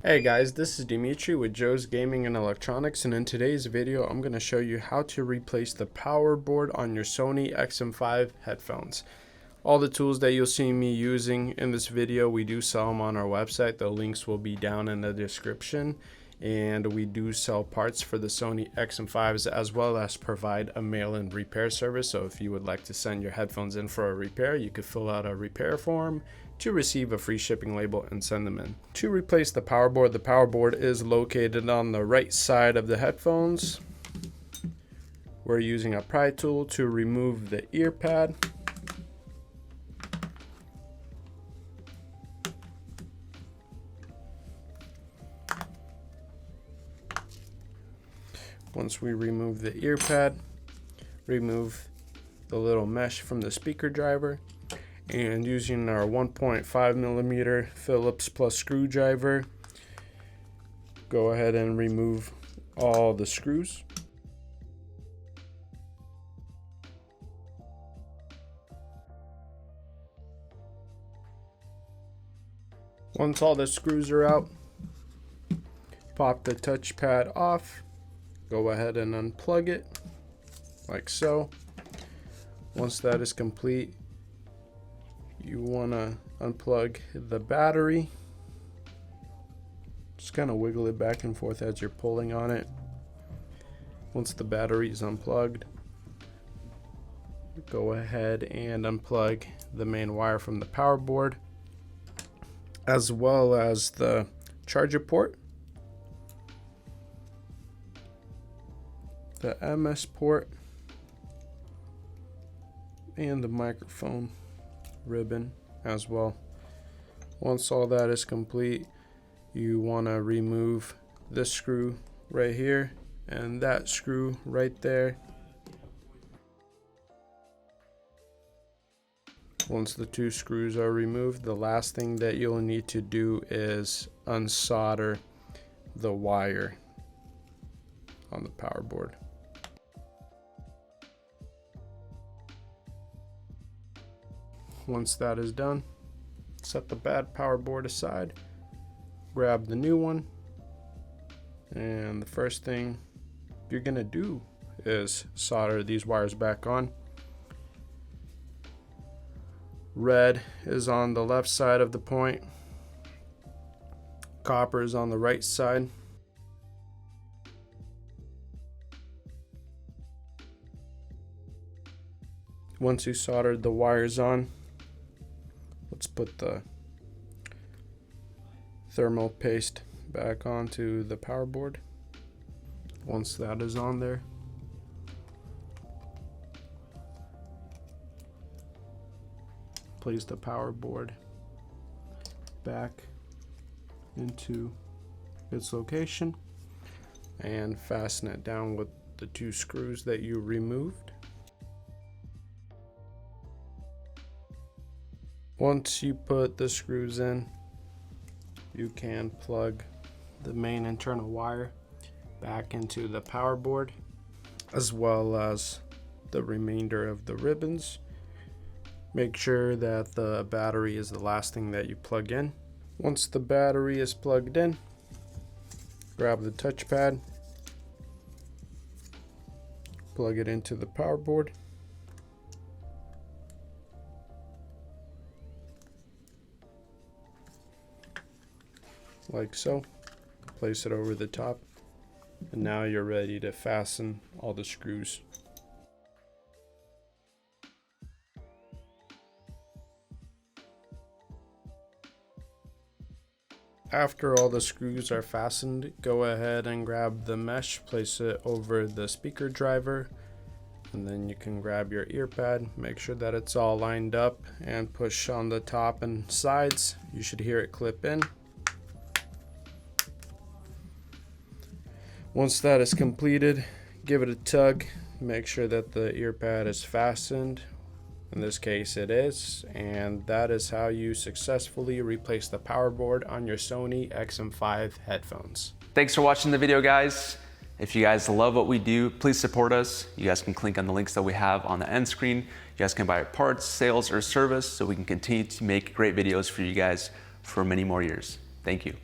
Hey guys, this is Dimitri with Joe's Gaming and Electronics, and in today's video I'm going to show you how to replace the power board on your Sony XM5 headphones. All the tools that you'll see me using in this video, we do sell them on our website. The links will be down in the description, and we do sell parts for the Sony XM5s as well as provide a mail-in repair service. So if you would like to send your headphones in for a repair, you could fill out a repair form to receive a free shipping label and send them in. To replace the power board is located on the right side of the headphones. We're using a pry tool to remove the ear pad. Once we remove the ear pad, remove the little mesh from the speaker driver, and using our 1.5mm Phillips plus screwdriver, go ahead and remove all the screws. Once all the screws are out, pop the touchpad off, go ahead and unplug it like so. Once that is complete, you want to unplug the battery. Just kind of wiggle it back and forth as you're pulling on it. Once the battery is unplugged, go ahead and unplug the main wire from the power board, as well as the charger port, the MS port, and the microphone ribbon as well. Once all that is complete, you want to remove this screw right here and that screw right there. Once the two screws are removed, the last thing that you'll need to do is unsolder the wire on the power board. Once that is done, set the bad power board aside, grab the new one, and the first thing you're gonna do is solder these wires back on. Red is on the left side of the point, copper is on the right side. Once you soldered the wires on, let's put the thermal paste back onto the power board. Once that is on there, place the power board back into its location and fasten it down with the two screws that you removed. Once you put the screws in, you can plug the main internal wire back into the power board, as well as the remainder of the ribbons. Make sure that the battery is the last thing that you plug in. Once the battery is plugged in, grab the touchpad, plug it into the power board. Like so. Place it over the top, and now you're ready to fasten all the screws. After all the screws are fastened, go ahead and grab the mesh, place it over the speaker driver, and then you can grab your ear pad, make sure that it's all lined up, and push on the top and sides. You should hear it clip in. Once that is completed, give it a tug, make sure that the ear pad is fastened. In this case it is, and that is how you successfully replace the power board on your Sony XM5 headphones. Thanks for watching the video, guys. If you guys love what we do, please support us. You guys can click on the links that we have on the end screen. You guys can buy parts, sales, or service so we can continue to make great videos for you guys for many more years. Thank you.